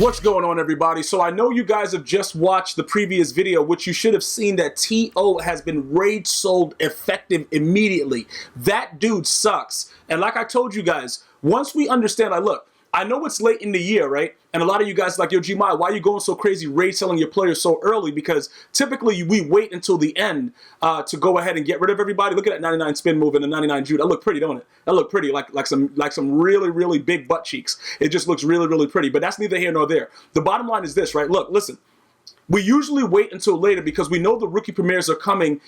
What's going on, everybody? So I know you guys have just watched the previous video, which you should have seen that TO has been raid sold effective immediately. That dude sucks. And like I told you guys, once we understand, look, I know it's late in the year, right? And a lot of you guys are like, yo, Gmi, why are you going so crazy raid selling your players so early? Because typically we wait until the end to go ahead and get rid of everybody. Look at that 99 spin move and the 99 Jude. That look pretty, don't it? That look pretty, like some really, really big butt cheeks. It just looks really, really pretty. But that's neither here nor there. The bottom line is this, right? Look, listen. We usually wait until later because we know the rookie premieres are coming,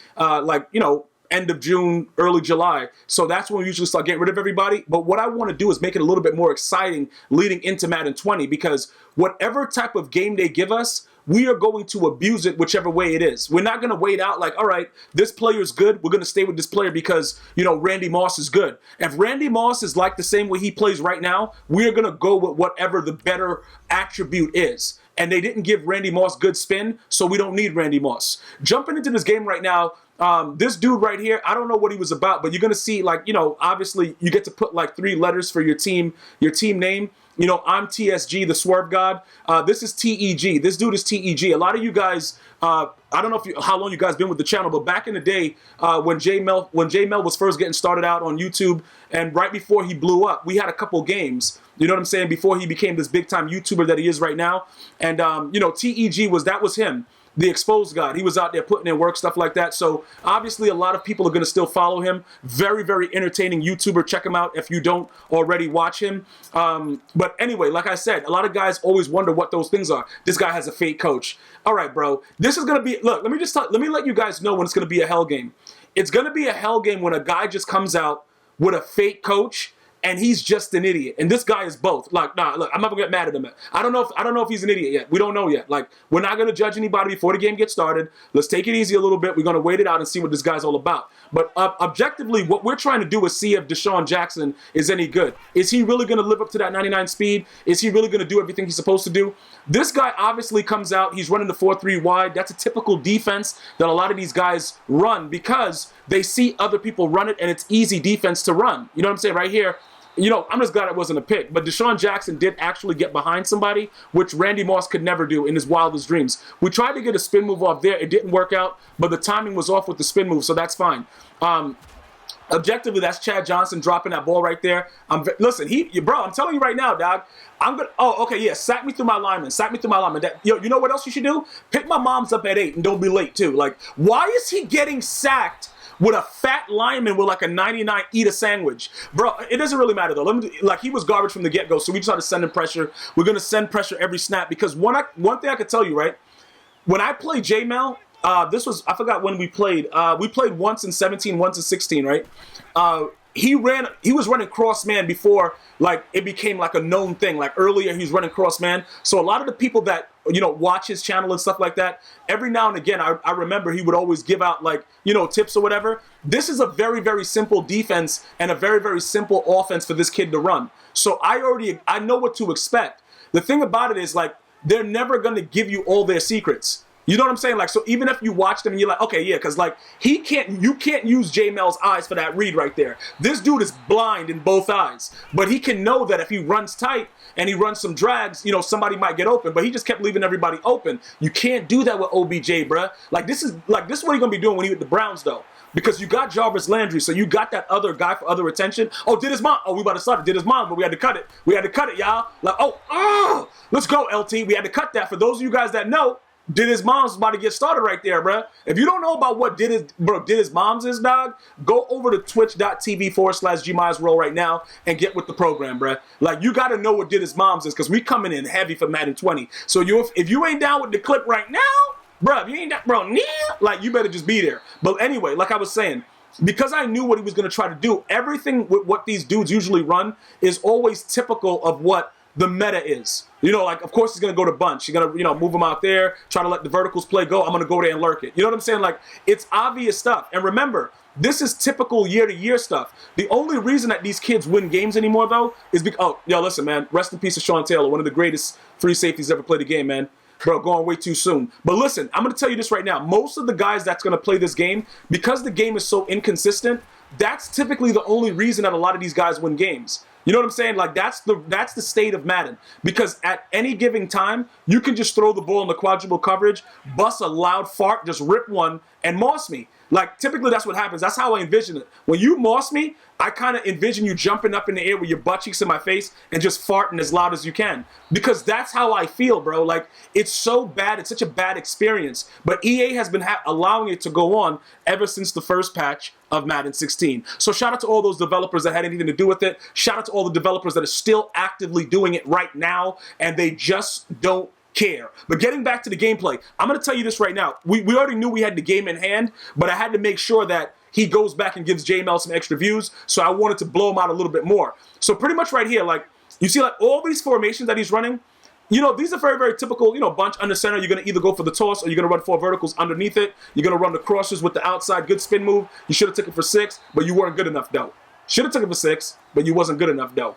end of June, early July. So that's when we usually start getting rid of everybody. But what I want to do is make it a little bit more exciting leading into Madden 20, because whatever type of game they give us, we are going to abuse it whichever way it is. We're not going to wait out like, all right, this player is good. We're going to stay with this player because, Randy Moss is good. If Randy Moss is like the same way he plays right now, we are going to go with whatever the better attribute is. And they didn't give Randy Moss good spin, so we don't need Randy Moss. Jumping into this game right now, this dude right here, I don't know what he was about, but you're going to see, obviously you get to put like 3 letters for your team name. I'm TSG, the Swerve God. This is TEG. This dude is TEG. A lot of you guys, I don't know how long you guys been with the channel, but back in the day when Jmell was first getting started out on YouTube, and right before he blew up, we had a couple games, you know what I'm saying, before he became this big time YouTuber that he is right now. And, TEG was him. The exposed God. He was out there putting in work, stuff like that. So obviously a lot of people are going to still follow him. Very, very entertaining YouTuber. Check him out if you don't already watch him. But anyway, like I said, a lot of guys always wonder what those things are. This guy has a fake coach. All right, bro. This is going to be, look, let me let you guys know when it's going to be a hell game. It's going to be a hell game when a guy just comes out with a fake coach and he's just an idiot. And this guy is both. Like, nah, look, I'm not gonna get mad at him. I don't know if he's an idiot yet. We don't know yet. Like, we're not gonna judge anybody before the game gets started. Let's take it easy a little bit. We're gonna wait it out and see what this guy's all about. But objectively, what we're trying to do is see if Desean Jackson is any good. Is he really gonna live up to that 99 speed? Is he really gonna do everything he's supposed to do? This guy obviously comes out, he's running the 4-3 wide. That's a typical defense that a lot of these guys run because they see other people run it and it's easy defense to run. You know what I'm saying? Right here, I'm just glad it wasn't a pick. But Desean Jackson did actually get behind somebody, which Randy Moss could never do in his wildest dreams. We tried to get a spin move off there. It didn't work out, but the timing was off with the spin move, so that's fine. Objectively, that's Chad Johnson dropping that ball right there. Listen, bro, I'm telling you right now, dog. Sack me through my lineman. Sack me through my lineman. You know what else you should do? Pick my mom's up at 8 and don't be late, too. Like, why is he getting sacked with a fat lineman with like a 99 eat a sandwich? Bro, it doesn't really matter though. He was garbage from the get-go, so we just started sending pressure. We're going to send pressure every snap because one thing I could tell you, right? When I played Jmell, I forgot when we played. We played once in 17, once in 16, right? He was running cross man before like it became like a known thing. Like earlier he's running cross man. So a lot of the people that watch his channel and stuff like that, every now and again I remember he would always give out like tips or whatever. This is a very, very simple defense and a very, very simple offense for this kid to run. So I know what to expect. The thing about it is like they're never going to give you all their secrets. You know what I'm saying? Like, so even if you watch them and you're like, okay, yeah, because like you can't use Jmell's eyes for that read right there. This dude is blind in both eyes, but he can know that if he runs tight and he runs some drags, somebody might get open. But he just kept leaving everybody open. You can't do that with OBJ, bruh. Like this is what he's gonna be doing when he with the Browns though. Because you got Jarvis Landry, so you got that other guy for other attention. Oh, did his mom? Oh, we about to start it. Did his mom? But we had to cut it. We had to cut it, y'all. Like, let's go, LT. We had to cut that. For those of you guys that know, Did His Mom's about to get started right there, bruh. If you don't know about what Did His Mom's is, dog, go over to twitch.tv/GmiasWorld right now and get with the program, bruh. Like, you got to know what Did His Mom's is because we coming in heavy for Madden 20. So if you ain't down with the clip right now, bruh, if you ain't down, bro, like, you better just be there. But anyway, like I was saying, because I knew what he was going to try to do, everything with what these dudes usually run is always typical of what the meta is. Like, of course he's going to go to bunch. He's going to, move him out there, try to let the verticals play go. I'm going to go there and lurk it. You know what I'm saying? Like, it's obvious stuff. And remember, this is typical year-to-year stuff. The only reason that these kids win games anymore, though, is because, listen, man, rest in peace to Sean Taylor, one of the greatest free safeties ever played the game, man. Bro, going way too soon. But listen, I'm going to tell you this right now. Most of the guys that's going to play this game, because the game is so inconsistent, that's typically the only reason that a lot of these guys win games. You know what I'm saying? Like that's the state of Madden. Because at any given time, you can just throw the ball in the quadruple coverage, bust a loud fart, just rip one, and moss me. Like typically that's what happens. That's how I envision it. When you moss me, I kind of envision you jumping up in the air with your butt cheeks in my face and just farting as loud as you can. Because that's how I feel, bro. Like it's so bad. It's such a bad experience. But EA has been allowing it to go on ever since the first patch of Madden 16. So shout out to all those developers that had anything to do with it. Shout out to all the developers that are still actively doing it right now, and they just don't care. But getting back to the gameplay, I'm going to tell you this right now. We already knew we had the game in hand, but I had to make sure that he goes back and gives Jmell some extra views, so I wanted to blow him out a little bit more. So pretty much right here, like, you see like all these formations that he's running, you know, these are very, very typical, you know, bunch under center. You're going to either go for the toss or you're going to run 4 verticals underneath it. You're going to run the crosses with the outside, good spin move. You should have took it for 6, but you weren't good enough, though. Should have took it for 6, but you wasn't good enough, though.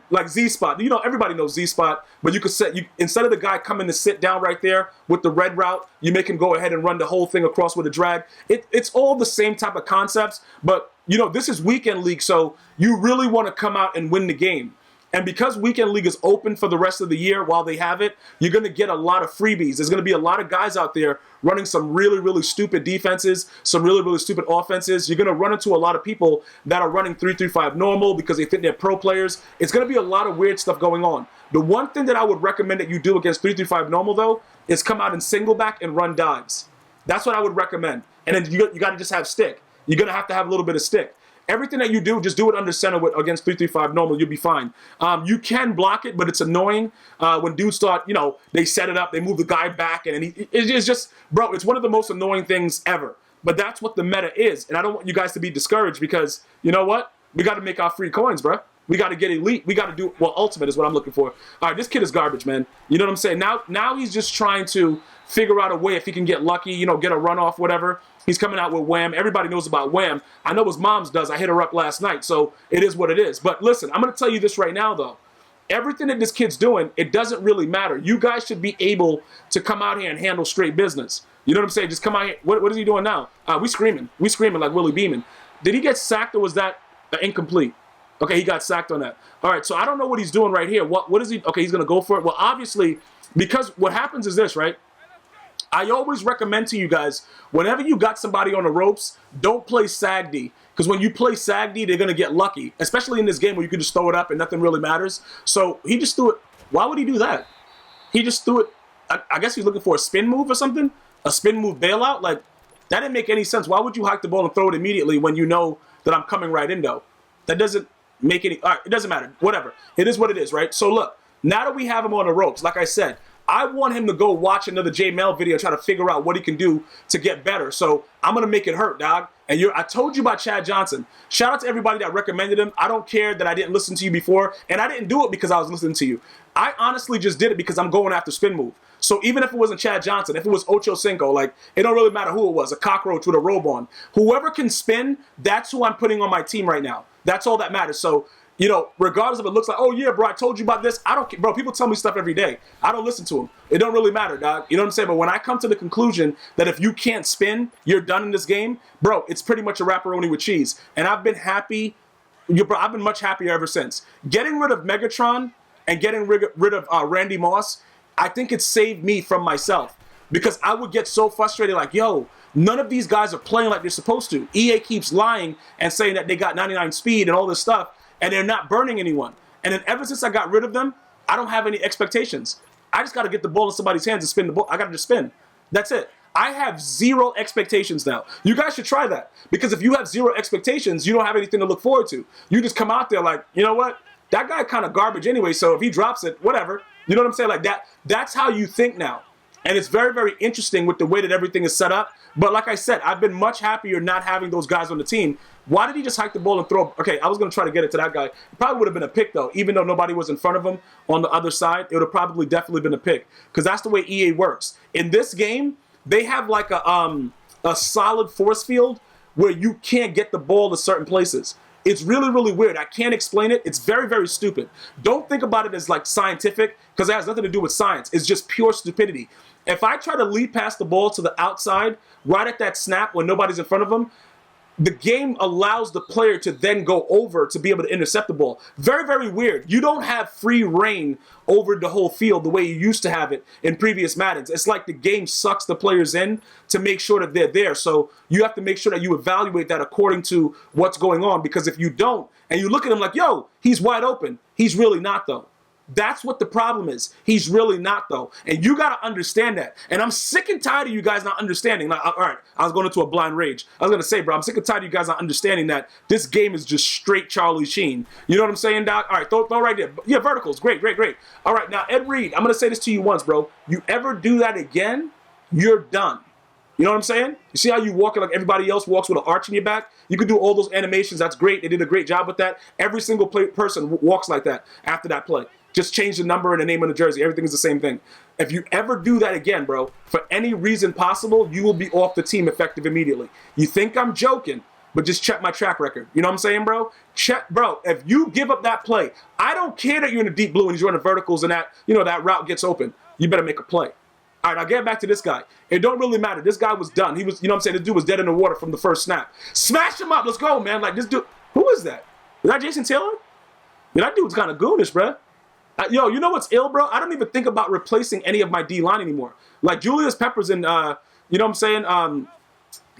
Like Z-spot, you know, everybody knows Z-spot, but you could set, instead of the guy coming to sit down right there with the red route, you make him go ahead and run the whole thing across with a drag. It's all the same type of concepts, but, you know, this is Weekend League, so you really want to come out and win the game. And because Weekend League is open for the rest of the year while they have it, you're going to get a lot of freebies. There's going to be a lot of guys out there running some really, really stupid defenses, some really, really stupid offenses. You're going to run into a lot of people that are running 3-3-5 normal because they think they're pro players. It's going to be a lot of weird stuff going on. The one thing that I would recommend that you do against 3-3-5 normal, though, is come out in single back and run dives. That's what I would recommend. And then you got to just have stick. You're going to have a little bit of stick. Everything that you do, just do it under center against 3-3-5 normal. You'll be fine. You can block it, but it's annoying when dudes start, you know, they set it up, they move the guy back, and it's just, bro, it's one of the most annoying things ever. But that's what the meta is, and I don't want you guys to be discouraged because, you know what? We got to make our free coins, bro. We got to get elite. We got to do, well, ultimate is what I'm looking for. All right, this kid is garbage, man. You know what I'm saying? Now he's just trying to figure out a way if he can get lucky, you know, get a runoff, whatever. He's coming out with Wham. Everybody knows about Wham. I know his mom's does. I hit her up last night, so it is what it is. But listen, I'm going to tell you this right now, though. Everything that this kid's doing, it doesn't really matter. You guys should be able to come out here and handle straight business. You know what I'm saying? Just come out here. What is he doing now? We screaming. We screaming like Willie Beeman. Did he get sacked or was that incomplete? Okay, he got sacked on that. All right, so I don't know what he's doing right here. What is he? Okay, he's going to go for it. Well, obviously, because what happens is this, right? I always recommend to you guys, whenever you got somebody on the ropes, don't play sag D. Because when you play sag D, they're going to get lucky. Especially in this game where you can just throw it up and nothing really matters. So he just threw it. Why would he do that? He just threw it. I guess he's looking for a spin move or something. A spin move bailout. Like, that didn't make any sense. Why would you hike the ball and throw it immediately when you know that I'm coming right in, though? That doesn't make any... All right, it doesn't matter. Whatever. It is what it is, right? So look, now that we have him on the ropes, like I said, I want him to go watch another Jmell video, try to figure out what he can do to get better. So I'm going to make it hurt, dog. And I told you about Chad Johnson. Shout out to everybody that recommended him. I don't care that I didn't listen to you before. And I didn't do it because I was listening to you. I honestly just did it because I'm going after spin move. So even if it wasn't Chad Johnson, if it was Ocho Cinco, like, it don't really matter who it was, a cockroach with a robe on. Whoever can spin, that's who I'm putting on my team right now. That's all that matters. So, you know, regardless of it looks like, oh yeah, bro, I told you about this. I don't care. Bro, people tell me stuff every day. I don't listen to them. It don't really matter, dog. You know what I'm saying? But when I come to the conclusion that if you can't spin, you're done in this game, bro, it's pretty much a wrapperoni with cheese. And I've been happy. I've been much happier ever since. Getting rid of Megatron and getting rid of Randy Moss, I think it saved me from myself. Because I would get so frustrated like, yo, none of these guys are playing like they're supposed to. EA keeps lying and saying that they got 99 speed and all this stuff. And they're not burning anyone. And then ever since I got rid of them, I don't have any expectations. I just got to get the ball in somebody's hands and spin the ball. I got to just spin. That's it. I have zero expectations now. You guys should try that. Because if you have zero expectations, you don't have anything to look forward to. You just come out there like, you know what? That guy kind of garbage anyway, so if he drops it, whatever. You know what I'm saying? Like that. That's how you think now. And it's very, very interesting with the way that everything is set up. But like I said, I've been much happier not having those guys on the team. Why did he just hike the ball and throw? Okay, I was going to try to get it to that guy. It probably would have been a pick, though. Even though nobody was in front of him on the other side, it would have probably definitely been a pick. Because that's the way EA works. In this game, they have like a solid force field where you can't get the ball to certain places. It's really, really weird. I can't explain it. It's very, very stupid. Don't think about it as like scientific, because it has nothing to do with science. It's just pure stupidity. If I try to lead past the ball to the outside, right at that snap when nobody's in front of him, the game allows the player to then go over to be able to intercept the ball. Very, very weird. You don't have free reign over the whole field the way you used to have it in previous Maddens. It's like the game sucks the players in to make sure that they're there. So you have to make sure that you evaluate that according to what's going on, because if you don't, and you look at him like, yo, he's wide open, he's really not though. That's what the problem is. He's really not, though. And you got to understand that. And I'm sick and tired of you guys not understanding. Like, all right, I was going into a blind rage. I was going to say, bro, I'm sick and tired of you guys not understanding that this game is just straight Charlie Sheen. You know what I'm saying, Doc? All right, throw right there. Yeah, verticals. Great, great, great. All right, now, Ed Reed, I'm going to say this to you once, bro. You ever do that again, you're done. You know what I'm saying? You see how you walk like everybody else walks with an arch in your back? You can do all those animations. That's great. They did a great job with that. Every single person walks like that after that play. Just change the number and the name of the jersey. Everything is the same thing. If you ever do that again, bro, for any reason possible, you will be off the team effective immediately. You think I'm joking, but just check my track record. You know what I'm saying, bro? Check, bro. If you give up that play, I don't care that you're in the deep blue and he's running verticals and that, you know, that route gets open. You better make a play. All right, I'll get back to this guy. It don't really matter. This guy was done. He was, you know what I'm saying? This dude was dead in the water from the first snap. Smash him up. Let's go, man. Like, this dude. Who is that? Is that Jason Taylor? Yeah, that dude's kind of goonish, bro. Yo, you know what's ill, bro? I don't even think about replacing any of my D-line anymore. Like, Julius Peppers and, you know what I'm saying,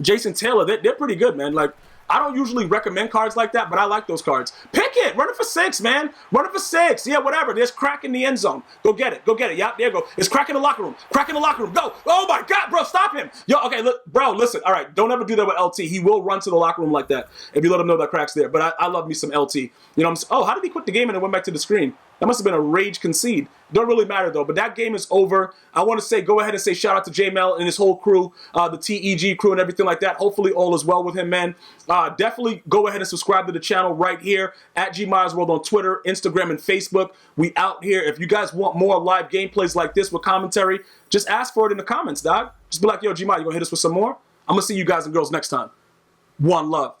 Jason Taylor, they're pretty good, man. Like, I don't usually recommend cards like that, but I like those cards. Pick it. Run it for 6, man. Run it for 6. Yeah, whatever. There's crack in the end zone. Go get it. Go get it. Yeah, there you go. It's crack in the locker room. Crack in the locker room. Go. Oh, my God, bro. Stop him. Yo, okay, look, bro, listen. All right, don't ever do that with LT. He will run to the locker room like that if you let him know that crack's there. But I love me some LT. You know what I'm saying? Oh, how did he quit the game and it went back to the screen? That must have been a rage concede. Don't really matter, though. But that game is over. I want to say, go ahead and say shout out to Jmell and his whole crew, the TEG crew and everything like that. Hopefully all is well with him, man. Definitely go ahead and subscribe to the channel right here at GmiasWorld on Twitter, Instagram, and Facebook. We out here. If you guys want more live gameplays like this with commentary, just ask for it in the comments, dog. Just be like, yo, Gmi, you going to hit us with some more? I'm going to see you guys and girls next time. One love.